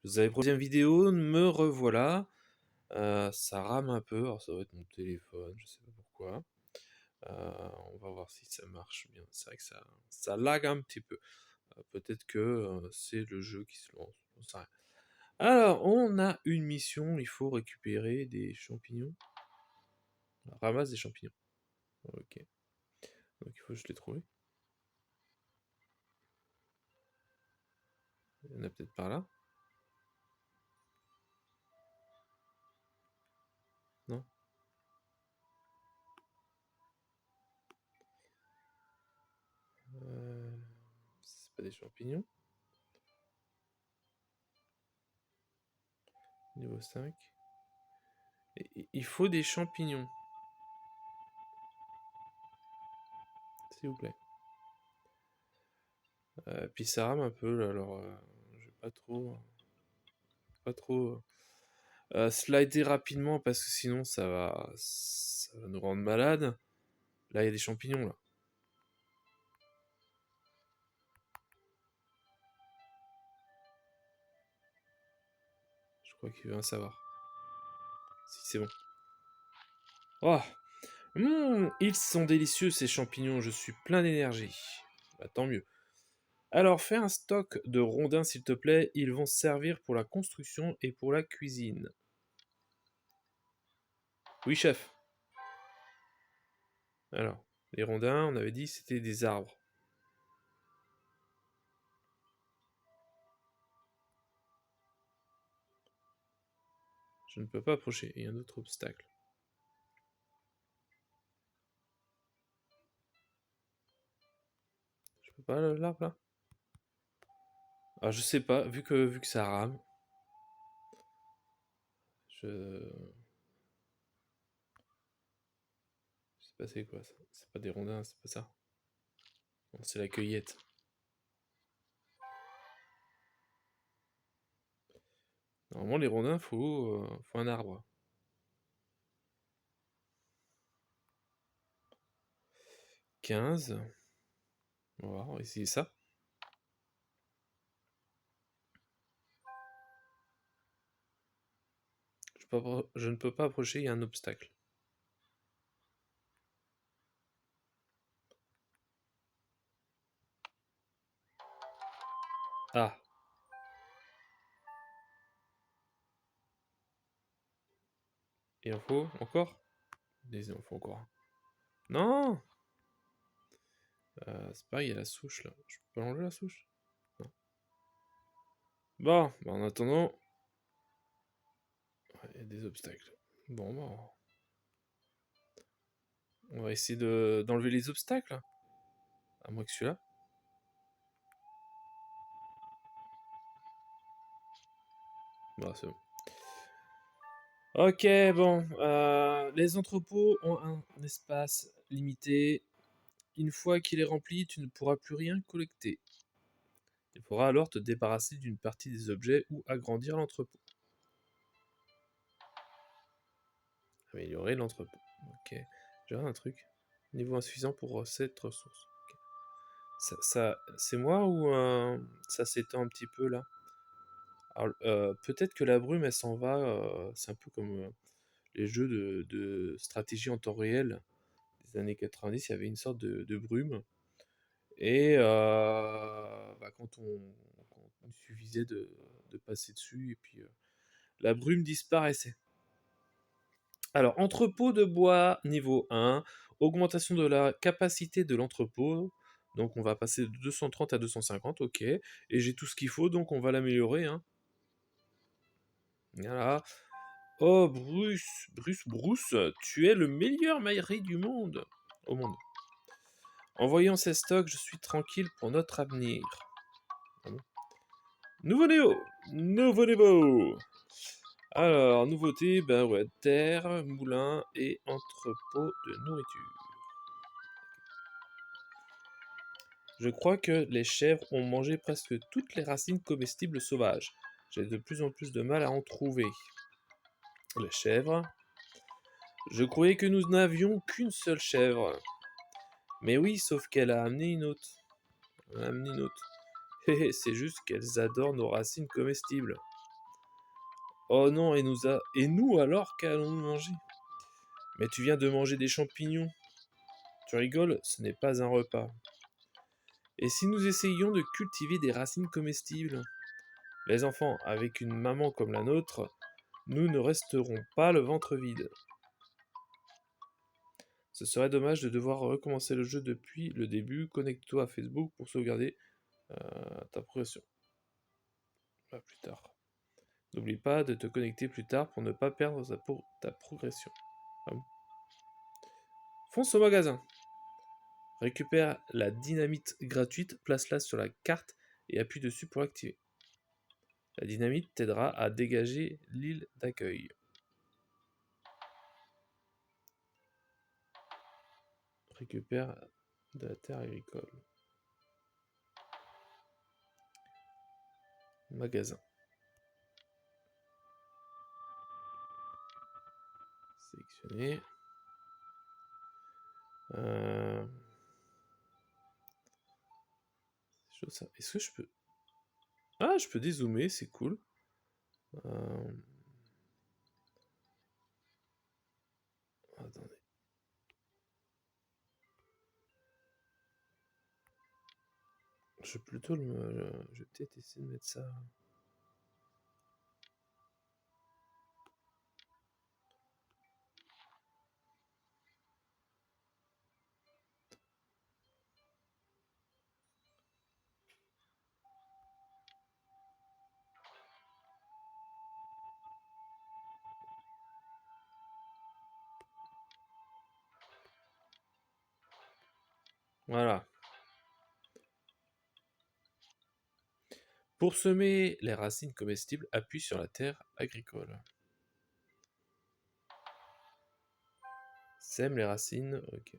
Vous avez troisième vidéo, me revoilà. Ça rame un peu, alors ça doit être mon téléphone, je sais pas pourquoi. On va voir si ça marche bien. C'est vrai que ça lag un petit peu. Peut-être que c'est le jeu qui se lance. J'en sais rien. Alors, on a une mission, il faut récupérer des champignons. Ramasse des champignons. Ok. Donc il faut que je les trouve. Il y en a peut-être par là. Non? C'est pas des champignons. Niveau 5. Il faut des champignons. S'il vous plaît. Puis ça rame un peu là, alors je vais pas trop slider rapidement parce que sinon ça va nous rendre malade. Là il y a des champignons là. Je crois qu'il veut en savoir. Si c'est bon. Oh, ils sont délicieux ces champignons, je suis plein d'énergie. Bah tant mieux. Alors fais un stock de rondins s'il te plaît, ils vont servir pour la construction et pour la cuisine. Oui chef. Alors, les rondins, on avait dit c'était des arbres. Je ne peux pas approcher, il y a un autre obstacle. Je peux pas l'arbre là? Ah je sais pas, vu que ça rame. Je sais pas c'est quoi ça. C'est pas des rondins, c'est pas ça. Non, c'est la cueillette. Normalement les rondins faut un arbre. 15. On va essayer ça. Je ne peux pas approcher, il y a un obstacle. Ah. Il en faut encore? Il en faut encore. Non. C'est pareil, il y a la souche là. Je peux pas enlever la souche? Non. Bon, bah, en attendant... Ouais, il y a des obstacles. Bon, bah... On va essayer d'enlever les obstacles. À moins que celui-là. Bah, c'est bon. Ok, bon. Les entrepôts ont un espace limité. Une fois qu'il est rempli, tu ne pourras plus rien collecter. Il faudra alors te débarrasser d'une partie des objets ou agrandir l'entrepôt. Améliorer l'entrepôt. Ok. J'ai un truc. Niveau insuffisant pour cette ressource. Ok. C'est moi ou ça s'étend un petit peu là? Alors, peut-être que la brume elle s'en va. C'est un peu comme les jeux de stratégie en temps réel des années 90. Il y avait une sorte de brume. Et bah, quand il suffisait de passer dessus, et puis la brume disparaissait. Alors, entrepôt de bois niveau 1, augmentation de la capacité de l'entrepôt. Donc on va passer de 230 à 250, ok. Et j'ai tout ce qu'il faut, donc on va l'améliorer. Hein. Voilà. Oh, Bruce, tu es le meilleur mari du monde. Au monde. En voyant ces stocks, je suis tranquille pour notre avenir. Ah bon. Nouveau niveau. Alors, nouveauté, ben ouais, terre, moulin et entrepôt de nourriture. Je crois que les chèvres ont mangé presque toutes les racines comestibles sauvages. J'ai de plus en plus de mal à en trouver. Les chèvres. Je croyais que nous n'avions qu'une seule chèvre. Mais oui, sauf qu'elle a amené une autre. Elle a amené une autre. C'est juste qu'elles adorent nos racines comestibles. Oh non, et nous alors, qu'allons-nous manger? Mais tu viens de manger des champignons. Tu rigoles, ce n'est pas un repas. Et si nous essayions de cultiver des racines comestibles? Les enfants, avec une maman comme la nôtre, nous ne resterons pas le ventre vide. Ce serait dommage de devoir recommencer le jeu depuis le début. Connecte-toi à Facebook pour sauvegarder ta progression. À plus tard. N'oublie pas de te connecter plus tard pour ne pas perdre ta progression. Ah bon. Fonce au magasin. Récupère la dynamite gratuite, place-la sur la carte et appuie dessus pour l'activer. La dynamite t'aidera à dégager l'île d'accueil. Récupère de la terre agricole. Magasin. Sélectionner. Est-ce que je peux... Ah, je peux dézoomer, c'est cool. Attendez. Je vais plutôt je vais peut-être essayer de mettre ça... Voilà. Pour semer les racines comestibles, appuie sur la terre agricole. Sème les racines, ok.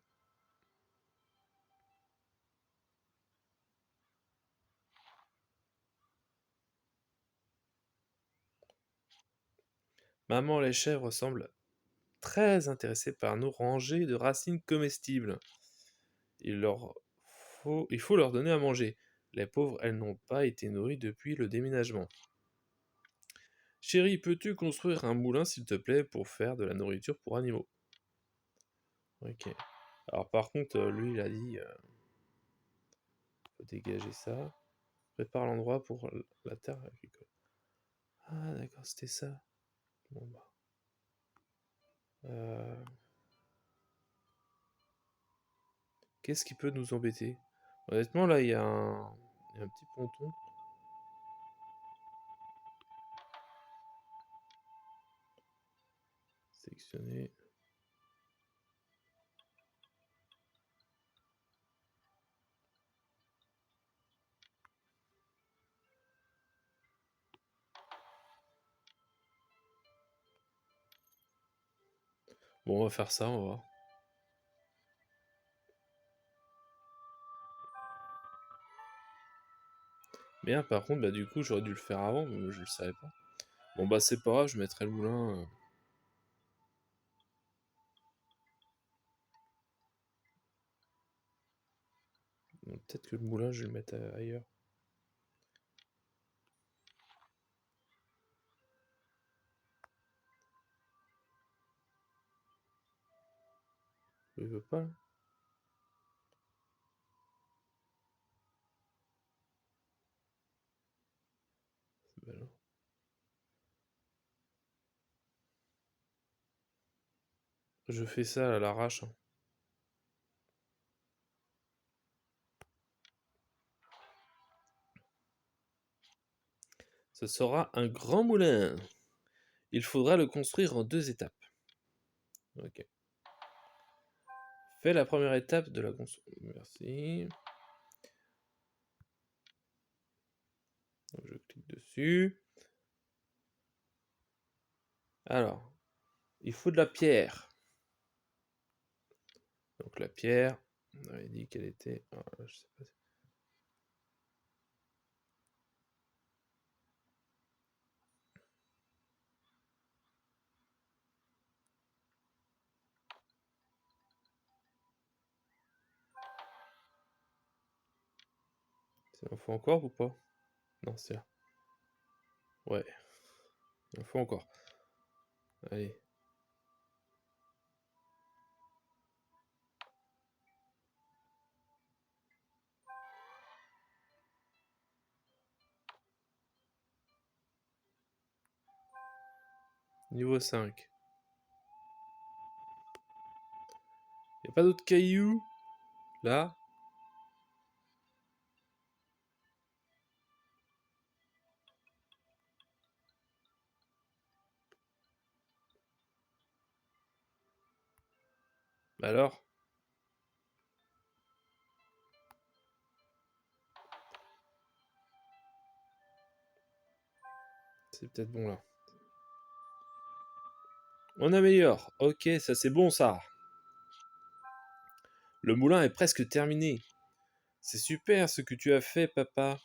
Maman les chèvres semblent très intéressées par nos rangées de racines comestibles. Il faut leur donner à manger. Les pauvres, elles n'ont pas été nourries depuis le déménagement. Chérie, peux-tu construire un moulin, s'il te plaît, pour faire de la nourriture pour animaux? Ok. Alors par contre, lui, il a dit... faut dégager ça. Prépare l'endroit pour la terre agricole. Ah, d'accord, c'était ça. Bon, bah. Qu'est-ce qui peut nous embêter? Honnêtement, là, il y a un petit ponton. Sélectionner. Bon, on va faire ça, on va voir. Bien, par contre, bah du coup, j'aurais dû le faire avant, mais je le savais pas. Bon, bah c'est pas grave, je mettrai le moulin. Peut-être que le moulin, je vais le mettre ailleurs. Il veut pas, là. Bah non. Je fais ça à l'arrache, hein. Ce sera un grand moulin. Il faudra le construire en 2 étapes. Ok. Fais la première étape de la construction. Merci. Donc, je clique dessus. Alors, il faut de la pierre. Donc la pierre, on avait dit qu'elle était... Ah, je sais pas. Ça en faut encore ou pas? Non, c'est là. Ouais. Il en faut encore. Allez. Niveau 5. Y a pas d'autres cailloux là? Bah alors? C'est peut-être bon là. On améliore. Ok, ça c'est bon ça. Le moulin est presque terminé. C'est super ce que tu as fait, papa.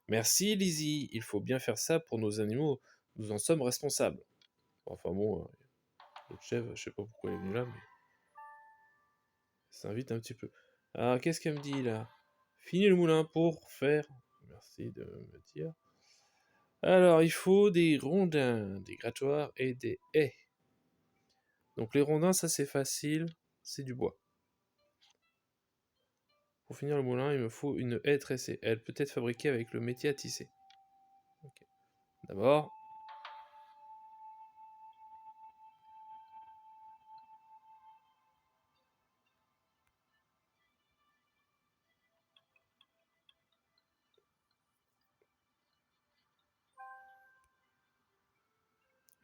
Merci, Lizzie. Il faut bien faire ça pour nos animaux. Nous en sommes responsables. Enfin bon, l'autre chèvre, je sais pas pourquoi elle est venue là, mais ça invite un petit peu. Ah, qu'est-ce qu'elle me dit là? Fini le moulin pour faire. Merci de me dire. Alors, il faut des rondins, des grattoirs et des haies. Donc les rondins, ça c'est facile, c'est du bois. Pour finir le moulin, il me faut une haie tressée. Elle peut être fabriquée avec le métier à tisser. Ok. D'abord,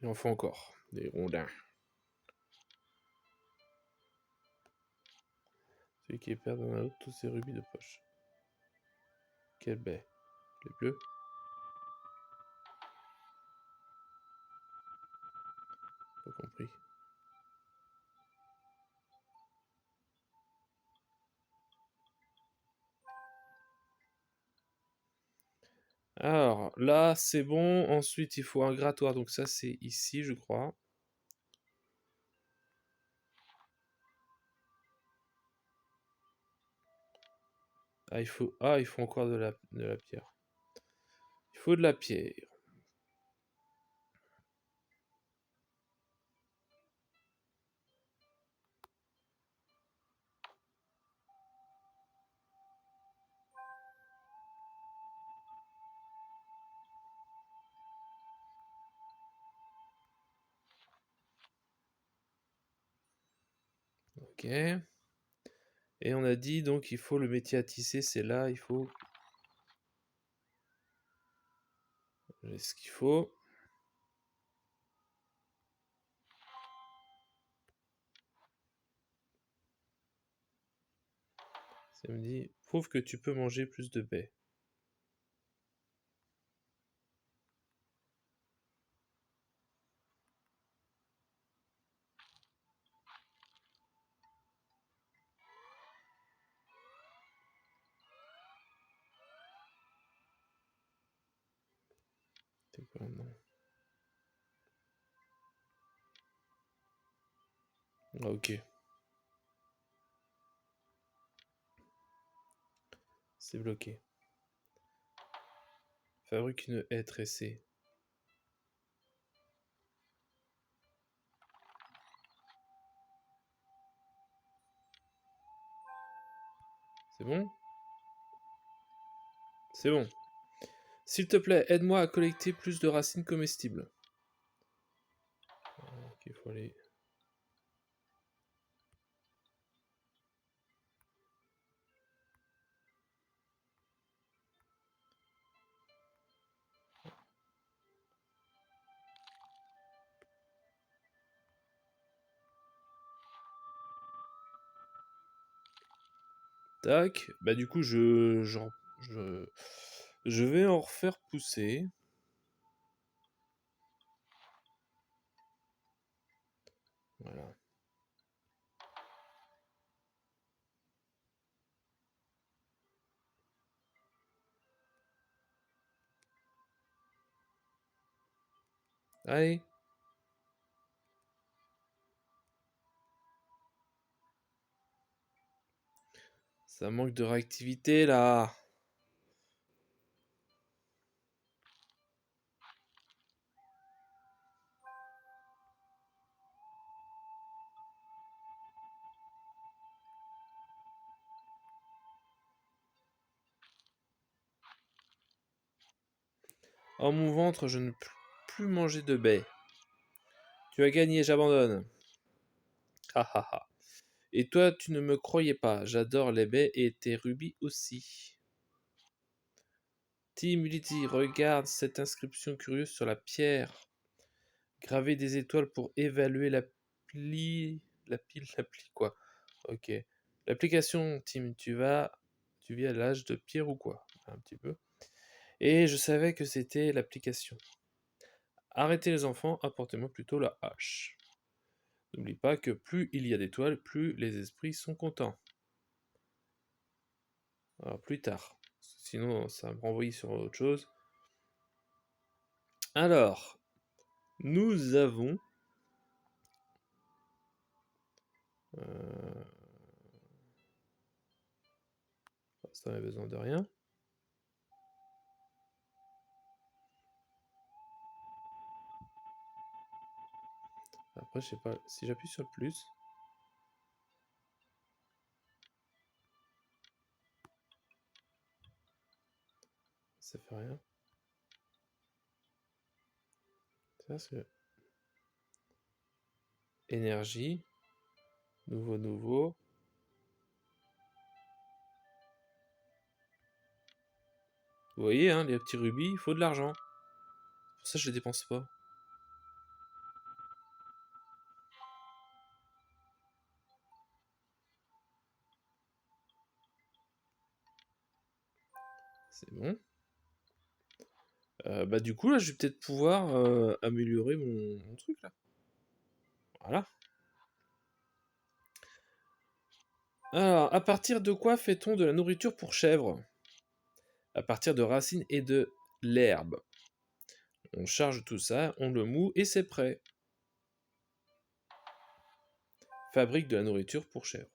il en faut encore des rondins. Celui qui est perdu dans la route, tous ses rubis de poche. Quelle baie? Les bleus? Pas compris. Alors, là, c'est bon. Ensuite, il faut un grattoir. Donc ça, c'est ici, je crois. il faut encore de la pierre. Il faut de la pierre. Ok. Et on a dit, donc, il faut le métier à tisser. C'est là, il faut... J'ai ce qu'il faut. Ça me dit, prouve que tu peux manger plus de baies. C'est quoi, non? Ah, ok. C'est bloqué. Fabrique une haie tressée. C'est bon? C'est bon. S'il te plaît, aide-moi à collecter plus de racines comestibles. Ok, il faut aller... Tac. Bah du coup, je vais en refaire pousser. Voilà. Allez. Ça manque de réactivité là. Oh mon ventre, je ne peux plus manger de baies. Tu as gagné, j'abandonne. Ha ha ha. Et toi, tu ne me croyais pas. J'adore les baies et tes rubis aussi. Team Unity, regarde cette inscription curieuse sur la pierre. Graver des étoiles pour évaluer l'appli. L'appli quoi. Ok. L'application, Team, tu vis à l'âge de pierre ou quoi? Un petit peu. Et je savais que c'était l'application. Arrêtez les enfants, apportez-moi plutôt la hache. N'oublie pas que plus il y a d'étoiles, plus les esprits sont contents. Alors plus tard. Sinon, ça va me renvoyer sur autre chose. Alors, nous avons... ça n'a besoin de rien. Après, je sais pas, si j'appuie sur le plus... ça fait rien. C'est parce que... énergie. Nouveau. Vous voyez, hein, les petits rubis, il faut de l'argent. Pour ça, je les dépense pas. C'est bon. Bah du coup, là, je vais peut-être pouvoir améliorer mon truc, là. Voilà. Alors, à partir de quoi fait-on de la nourriture pour chèvres? À partir de racines et de l'herbe. On charge tout ça, on le moue et c'est prêt. Fabrique de la nourriture pour chèvres.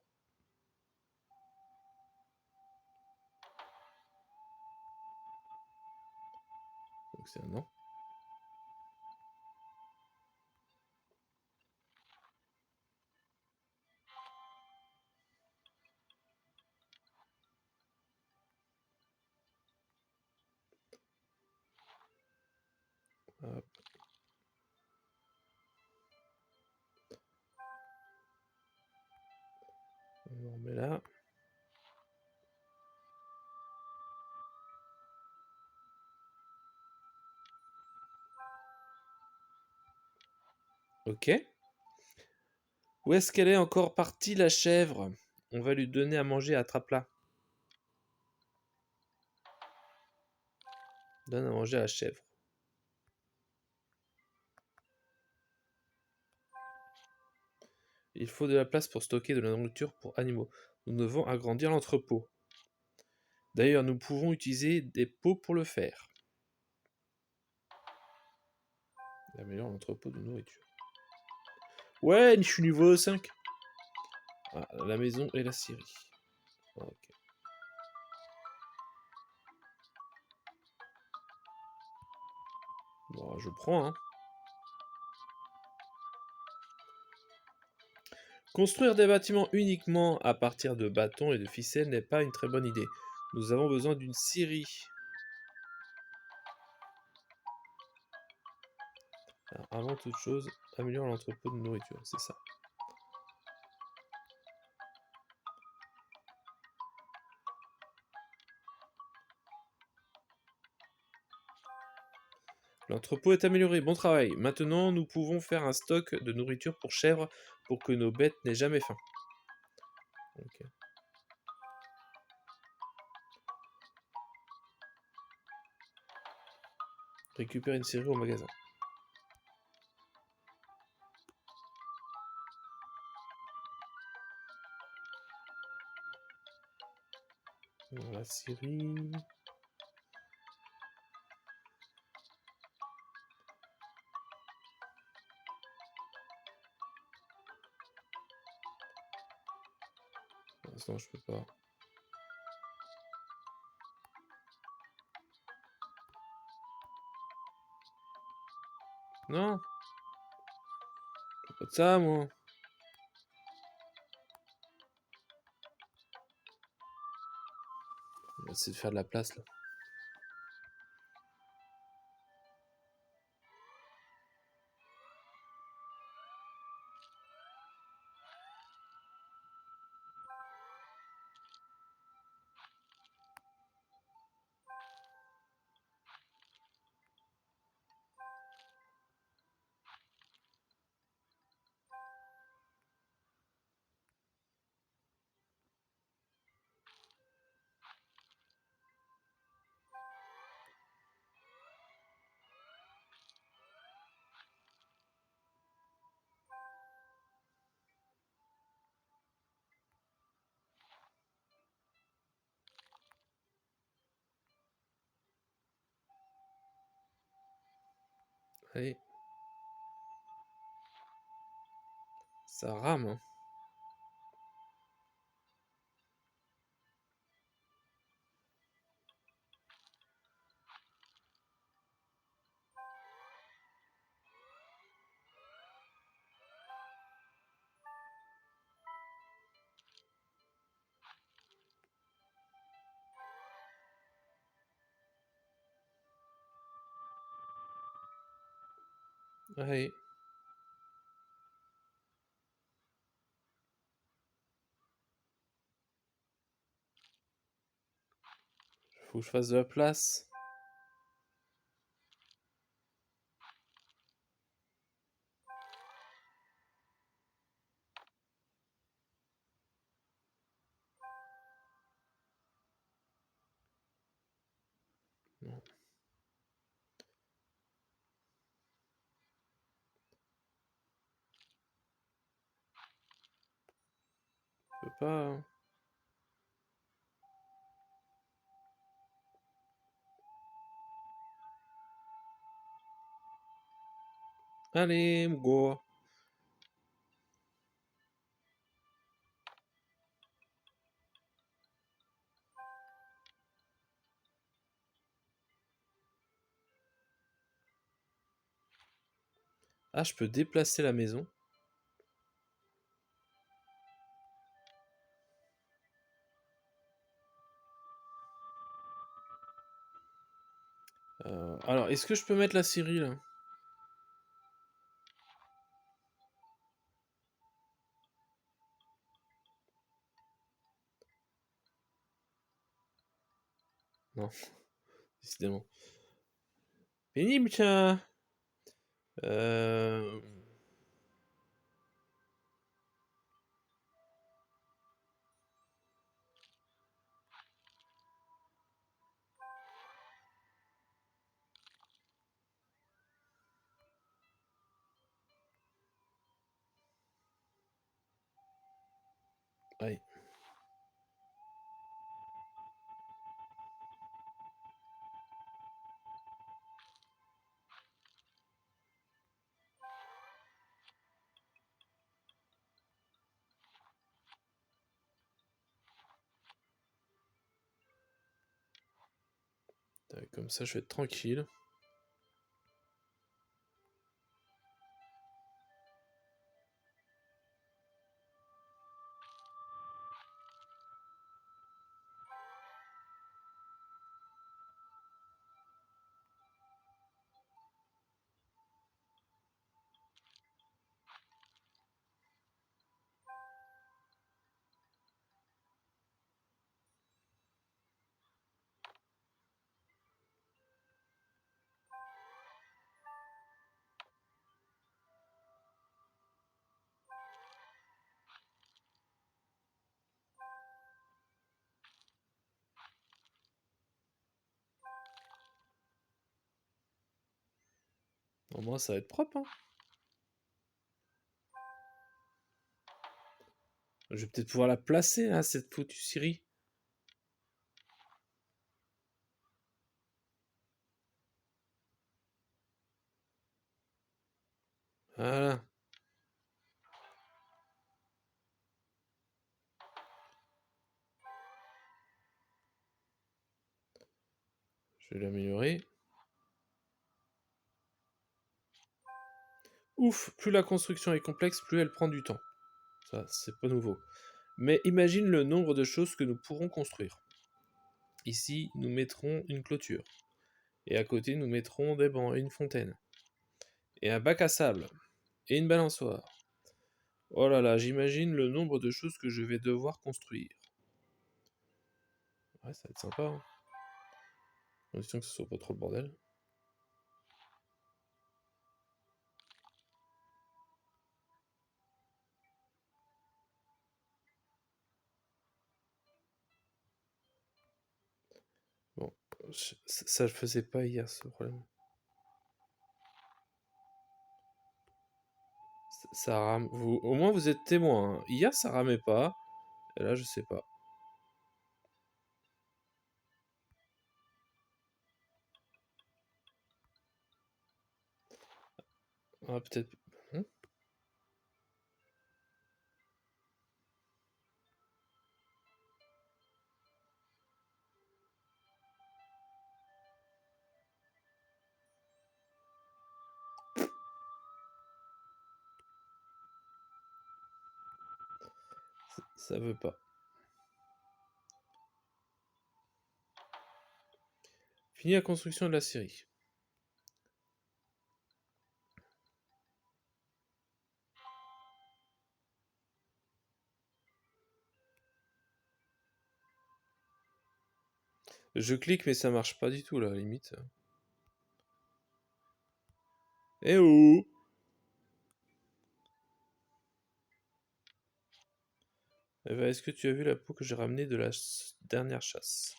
Donc c'est un non. Hop. On le remet là. Ok. Où est-ce qu'elle est encore partie, la chèvre? On va lui donner à manger à Trapla. Donne à manger à la chèvre. Il faut de la place pour stocker de la nourriture pour animaux. Nous devons agrandir l'entrepôt. D'ailleurs, nous pouvons utiliser des pots pour le faire. Améliore l'entrepôt de nourriture. Ouais, je suis niveau 5. Ah, la maison et la scierie. Ok. Bon, je prends, hein. Construire des bâtiments uniquement à partir de bâtons et de ficelles n'est pas une très bonne idée. Nous avons besoin d'une scierie. Alors, avant toute chose, améliore l'entrepôt de nourriture, c'est ça. L'entrepôt est amélioré, bon travail. Maintenant, nous pouvons faire un stock de nourriture pour chèvres pour que nos bêtes n'aient jamais faim. Ok. Récupérer une scierie au magasin. La scierie... Pour l'instant, je peux pas. Non, pas de ça, moi. On va essayer de faire de la place, là. Allez. Ça rame, hein. Allez. Faut que je fasse de la place. Non. Je peux pas, hein. Allez, go. Ah, je peux déplacer la maison. Alors, est-ce que je peux mettre la scierie, là? Non, décidément. Pénible, tiens. Euh... Allez. Comme ça, je vais être tranquille. Au moins, ça va être propre, hein. Je vais peut-être pouvoir la placer, là, cette foutue scierie. Voilà. Je vais l'améliorer. Ouf, plus la construction est complexe, plus elle prend du temps. Ça, c'est pas nouveau. Mais imagine le nombre de choses que nous pourrons construire. Ici, nous mettrons une clôture. Et à côté, nous mettrons des bancs et une fontaine. Et un bac à sable. Et une balançoire. Oh là là, j'imagine le nombre de choses que je vais devoir construire. Ouais, ça va être sympa, hein. Condition que ce soit pas trop le bordel. Bon, ça le faisait pas hier, ce problème. Ça rame. Au moins, vous êtes témoin, hein. Hier, ça ramait pas. Et là, je sais pas. Ah, peut-être... Hmm. Ça veut pas. Fini la construction de la série. Je clique mais ça marche pas du tout là, limite. Eh oh! Eva, est-ce que tu as vu la peau que j'ai ramenée de la dernière chasse?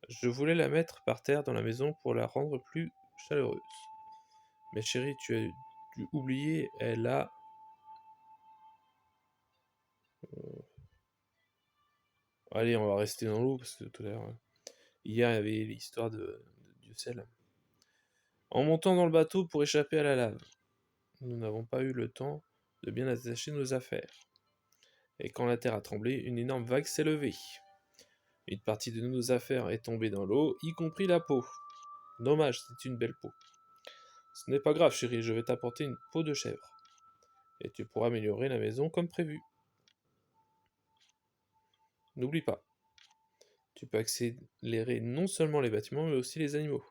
Je voulais la mettre par terre dans la maison pour la rendre plus chaleureuse. Mais chérie, tu as dû oublier, elle a... Allez, on va rester dans l'eau parce que tout à l'heure... Hier, il y avait l'histoire du sel. En montant dans le bateau pour échapper à la lave, nous n'avons pas eu le temps de bien attacher nos affaires. Et quand la terre a tremblé, une énorme vague s'est levée. Une partie de nos affaires est tombée dans l'eau, y compris la peau. Dommage, c'est une belle peau. Ce n'est pas grave, chérie, je vais t'apporter une peau de chèvre. Et tu pourras améliorer la maison comme prévu. N'oublie pas, tu peux accélérer non seulement les bâtiments, mais aussi les animaux,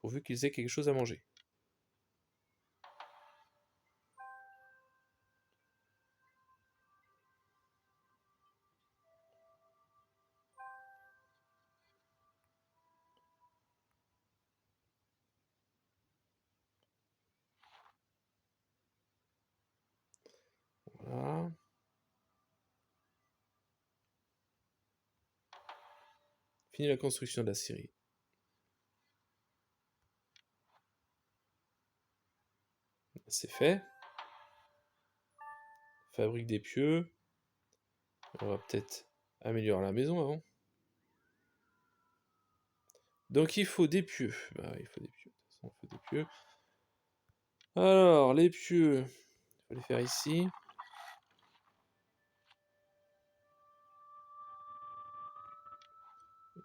pourvu qu'ils aient quelque chose à manger. Voilà. Fini la construction de la scierie. C'est fait. Fabrique des pieux. On va peut-être améliorer la maison avant. Donc il faut des pieux. Bah, il faut des pieux. De toute façon, il faut des pieux. Alors, les pieux, il faut les faire ici.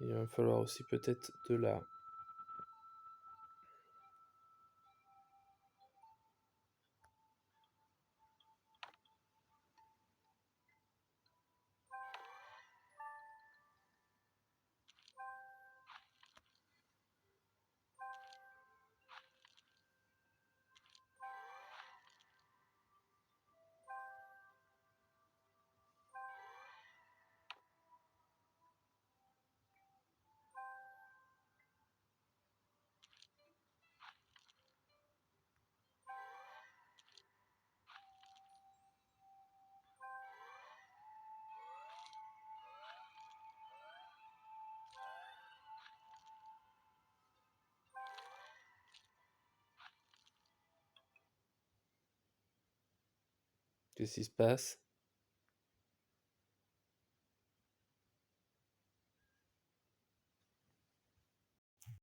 Il va me falloir aussi peut-être de la... Qu'est-ce qui se passe?